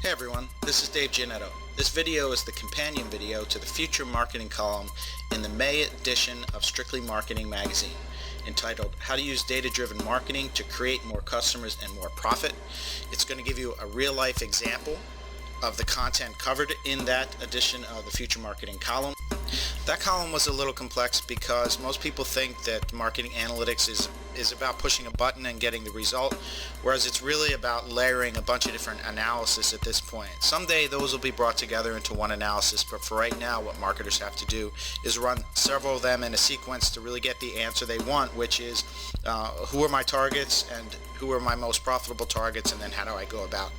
Hey everyone, this is Dave Giannetto. This video is the companion video to the Future Marketing column in the May edition of Strictly Marketing magazine, entitled How to Use Data-Driven Marketing to Create More Customers and More Profit. It's going to give you a real-life example of the content covered in that edition of the Future Marketing column. That column was a little complex because most people think that marketing analytics is about pushing a button and getting the result, whereas it's really about layering a bunch of different analysis at this point. Someday those will be brought together into one analysis, but for right now what marketers have to do is run several of them in a sequence to really get the answer they want, which is who are my targets and who are my most profitable targets, and then how do I go about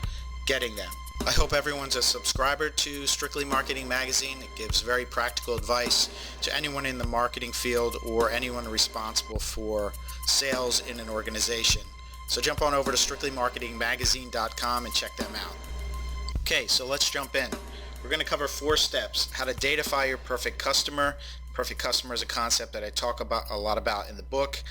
getting them. I hope everyone's a subscriber to Strictly Marketing magazine. It gives very practical advice to anyone in the marketing field or anyone responsible for sales in an organization. So jump on over to strictlymarketingmagazine.com and check them out. Okay, so let's jump in. We're going to cover 4 steps. How to datafy your perfect customer. Perfect customer is a concept that I talk about a lot about in the book.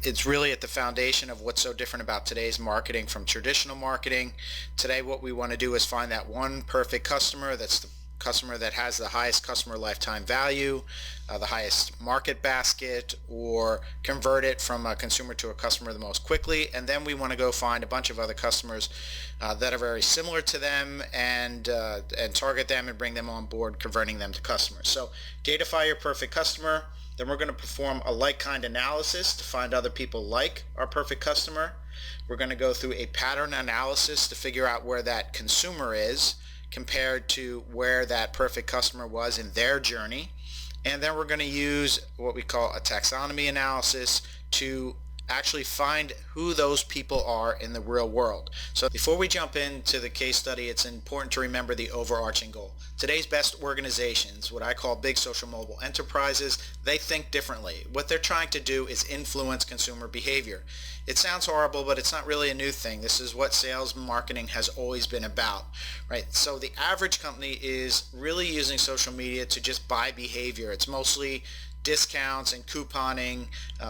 It's really at the foundation of what's so different about today's marketing from traditional marketing. Today what we want to do is find that one perfect customer that's the customer that has the highest customer lifetime value, the highest market basket, or convert it from a consumer to a customer the most quickly. And then we want to go find a bunch of other customers that are very similar to them and target them and bring them on board, converting them to customers. So datafy your perfect customer. Then we're going to perform a like-kind analysis to find other people like our perfect customer. We're going to go through a pattern analysis to figure out where that consumer is compared to where that perfect customer was in their journey. And then we're going to use what we call a taxonomy analysis to actually find who those people are in the real world. So before we jump into the case study, it's important to remember the overarching goal. Today's best organizations, what I call big social mobile enterprises, they think differently. What they're trying to do is influence consumer behavior. It sounds horrible, but it's not really a new thing. This is what sales marketing has always been about, right? So the average company is really using social media to just buy behavior. It's mostly discounts and couponing,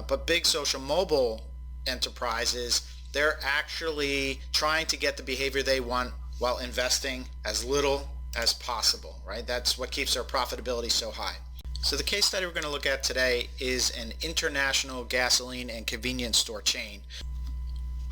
but big social mobile enterprises, they're actually trying to get the behavior they want while investing as little as possible, right? That's what keeps their profitability so high. So the case study we're going to look at today is an international gasoline and convenience store chain.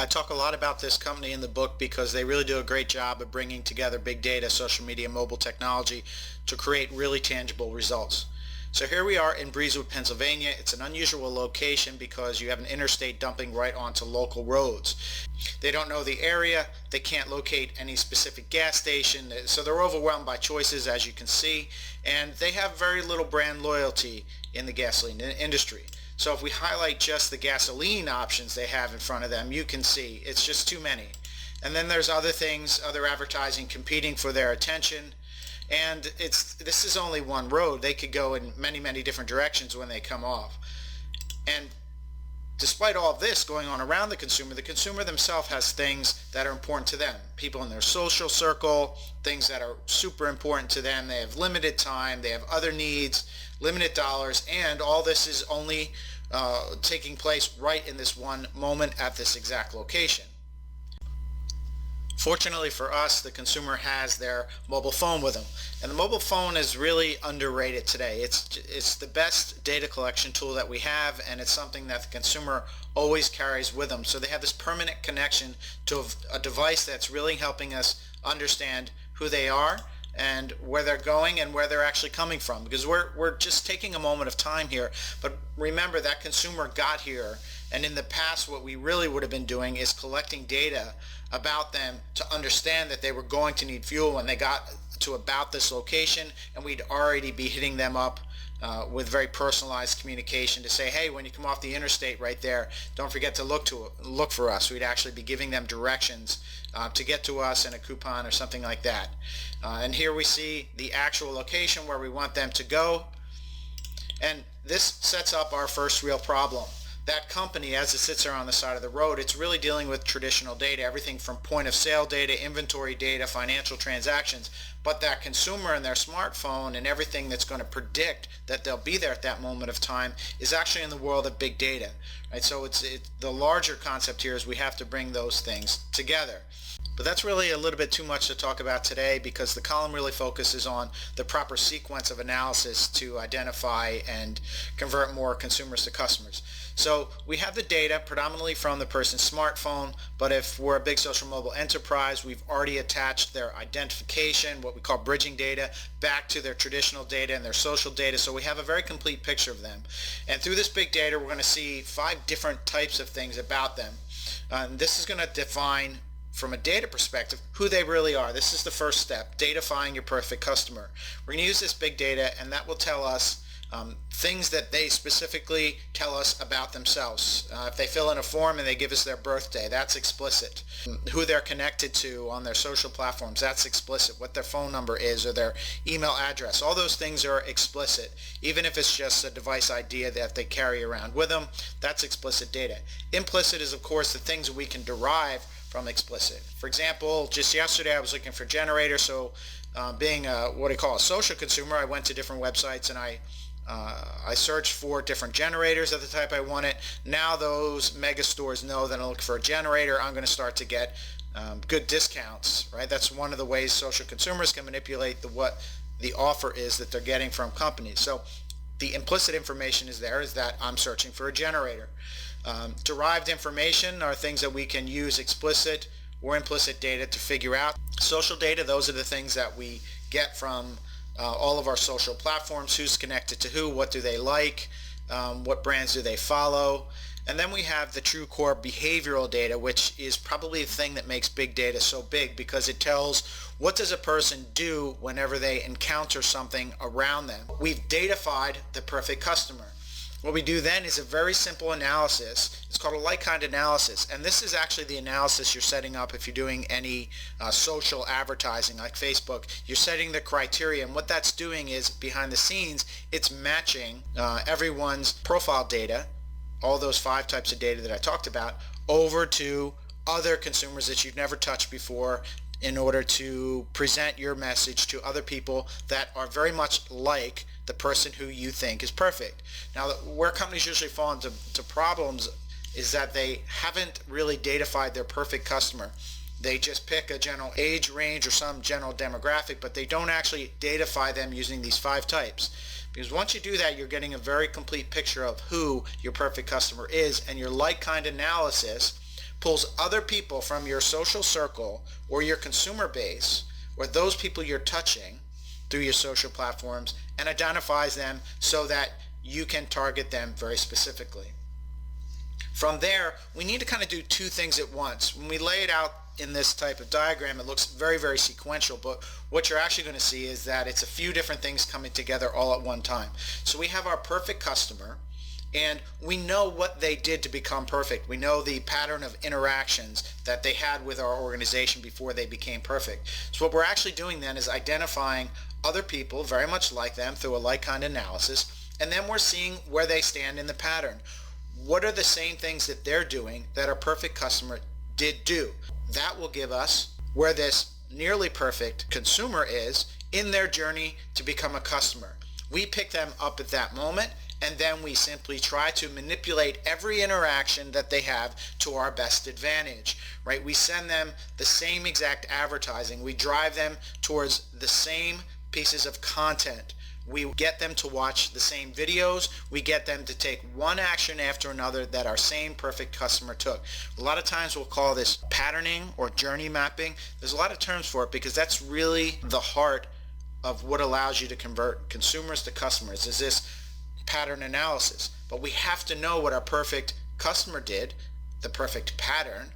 I talk a lot about this company in the book because they really do a great job of bringing together big data, social media, mobile technology to create really tangible results. So here we are in Breezewood, Pennsylvania. It's an unusual location because you have an interstate dumping right onto local roads. They don't know the area. They can't locate any specific gas station. So they're overwhelmed by choices, as you can see. And they have very little brand loyalty in the gasoline industry. So if we highlight just the gasoline options they have in front of them, you can see it's just too many. And then there's other things, other advertising competing for their attention. And this is only one road. They could go in many, many different directions when they come off. And despite all of this going on around the consumer themselves has things that are important to them. People in their social circle, things that are super important to them. They have limited time, they have other needs, limited dollars, and all this is only taking place right in this one moment at this exact location. Fortunately for us, the consumer has their mobile phone with them. And the mobile phone is really underrated today. It's the best data collection tool that we have, and it's something that the consumer always carries with them. So they have this permanent connection to a device that's really helping us understand who they are and where they're going and where they're actually coming from. Because we're just taking a moment of time here. But remember, that consumer got here, and in the past what we really would have been doing is collecting data about them to understand that they were going to need fuel when they got to about this location, and we'd already be hitting them up with very personalized communication to say, hey, when you come off the interstate right there, don't forget to look for us. We'd actually be giving them directions to get to us in a coupon or something like that. And here we see the actual location where we want them to go, and this sets up our first real problem. That company, as it sits there on the side of the road, it's really dealing with traditional data, everything from point of sale data, inventory data, financial transactions. But that consumer and their smartphone and everything that's going to predict that they'll be there at that moment of time is actually in the world of big data, Right? So it's the larger concept here is we have to bring those things together. But that's really a little bit too much to talk about today, because the column really focuses on the proper sequence of analysis to identify and convert more consumers to customers. So we have the data predominantly from the person's smartphone, but if we're a big social mobile enterprise, we've already attached their identification, what we call bridging data, back to their traditional data and their social data. So we have a very complete picture of them. And through this big data, we're going to see 5 different types of things about them. This is going to define, from a data perspective, who they really are. This is the first step, datafying your perfect customer. We're going to use this big data, and that will tell us things that they specifically tell us about themselves. If they fill in a form and they give us their birthday, that's explicit. Who they're connected to on their social platforms, that's explicit. What their phone number is or their email address, all those things are explicit. Even if it's just a device ID that they carry around with them, that's explicit data. Implicit is, of course, the things that we can derive from explicit. For example, just yesterday I was looking for generators, so being what I call a social consumer, I went to different websites and I searched for different generators of the type I wanted. Now those mega stores know that I'm looking for a generator. I'm going to start to get good discounts, right? That's one of the ways social consumers can manipulate what the offer is that they're getting from companies. So the implicit information is there, is that I'm searching for a generator. Derived information are things that we can use explicit or implicit data to figure out. Social data, those are the things that we get from all of our social platforms. Who's connected to who, what do they like, what brands do they follow. And then we have the true core behavioral data, which is probably the thing that makes big data so big, because it tells what does a person do whenever they encounter something around them. We've datafied the perfect customer. What we do then is a very simple analysis. It's called a like-kind analysis, and this is actually the analysis you're setting up if you're doing any social advertising like Facebook. You're setting the criteria, and what that's doing is, behind the scenes, it's matching everyone's profile data, all those 5 types of data that I talked about, over to other consumers that you've never touched before, in order to present your message to other people that are very much like the person who you think is perfect. Now, where companies usually fall into problems is that they haven't really datafied their perfect customer. They just pick a general age range or some general demographic, but they don't actually datafy them using these 5 types. Because once you do that, you're getting a very complete picture of who your perfect customer is, and your like-kind analysis pulls other people from your social circle or your consumer base, or those people you're touching through your social platforms, and identifies them so that you can target them very specifically. From there, we need to kind of do 2 things at once. When we lay it out in this type of diagram, it looks very, very sequential, but what you're actually going to see is that it's a few different things coming together all at one time. So we have our perfect customer, and we know what they did to become perfect. We know the pattern of interactions that they had with our organization before they became perfect. So what we're actually doing then is identifying other people very much like them through a like-kind analysis, and then we're seeing where they stand in the pattern. What are the same things that they're doing that our perfect customer did do? That will give us where this nearly perfect consumer is in their journey to become a customer. We pick them up at that moment, and then we simply try to manipulate every interaction that they have to our best advantage, right? We send them the same exact advertising. We drive them towards the same pieces of content. We get them to watch the same videos. We get them to take one action after another that our same perfect customer took. A lot of times we'll call this patterning or journey mapping. There's a lot of terms for it, because that's really the heart of what allows you to convert consumers to customers, is this pattern analysis. But we have to know what our perfect customer did, the perfect pattern,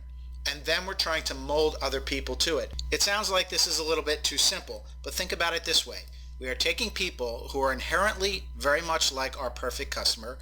and then we're trying to mold other people to it. It sounds like this is a little bit too simple, but think about it this way. We are taking people who are inherently very much like our perfect customer,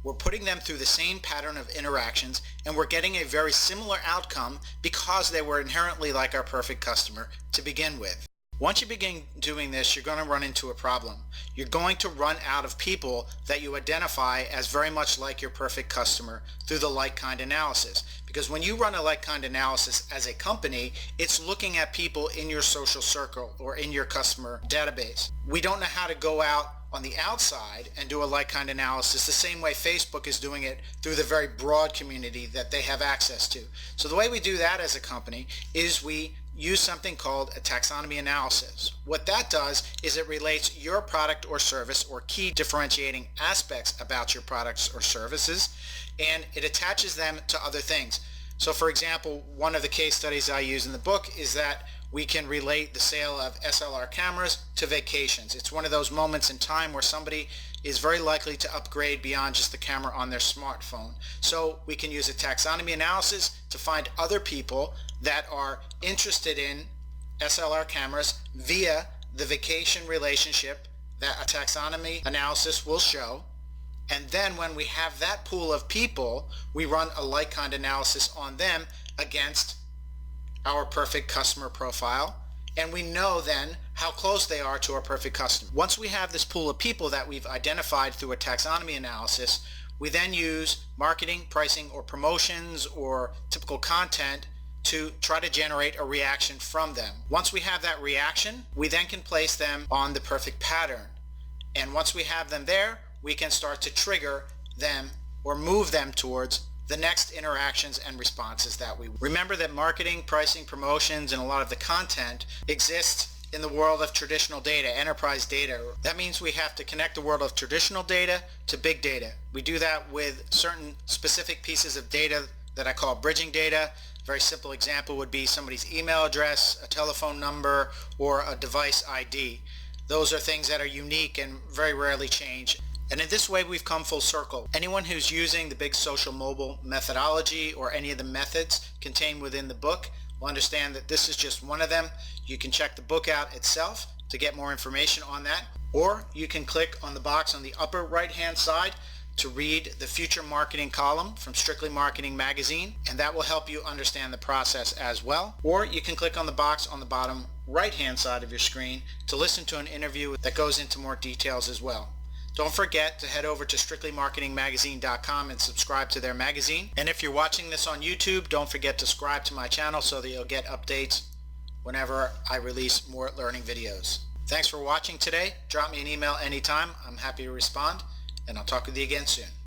we're putting them through the same pattern of interactions, and we're getting a very similar outcome because they were inherently like our perfect customer to begin with. Once you begin doing this, you're going to run into a problem. You're going to run out of people that you identify as very much like your perfect customer through the like-kind analysis. Because when you run a like-kind analysis as a company, it's looking at people in your social circle or in your customer database. We don't know how to go out on the outside and do a like-kind analysis the same way Facebook is doing it through the very broad community that they have access to. So the way we do that as a company is we use something called a taxonomy analysis. What that does is it relates your product or service or key differentiating aspects about your products or services, and it attaches them to other things. So for example, one of the case studies I use in the book is that we can relate the sale of SLR cameras to vacations. It's one of those moments in time where somebody is very likely to upgrade beyond just the camera on their smartphone. So we can use a taxonomy analysis to find other people that are interested in SLR cameras via the vacation relationship that a taxonomy analysis will show. And then when we have that pool of people, we run a like-kind analysis on them against our perfect customer profile, and we know then how close they are to our perfect customer. Once we have this pool of people that we've identified through a taxonomy analysis, we then use marketing, pricing, or promotions or typical content to try to generate a reaction from them. Once we have that reaction, we then can place them on the perfect pattern. And once we have them there, we can start to trigger them or move them towards the next interactions and responses that we remember that marketing, pricing, promotions, and a lot of the content exists in the world of traditional data, enterprise data. That means we have to connect the world of traditional data to big data. We do that with certain specific pieces of data that I call bridging data. A very simple example would be somebody's email address, a telephone number, or a device ID. Those are things that are unique and very rarely change. And in this way, we've come full circle. Anyone who's using the big social mobile methodology or any of the methods contained within the book will understand that this is just one of them. You can check the book out itself to get more information on that, or you can click on the box on the upper right-hand side to read the Future Marketing column from Strictly Marketing magazine, and that will help you understand the process as well. Or you can click on the box on the bottom right-hand side of your screen to listen to an interview that goes into more details as well. Don't forget to head over to strictlymmarketingmagazine.com and subscribe to their magazine. And if you're watching this on YouTube, don't forget to subscribe to my channel so that you'll get updates whenever I release more learning videos. Thanks for watching today. Drop me an email anytime. I'm happy to respond, and I'll talk with you again soon.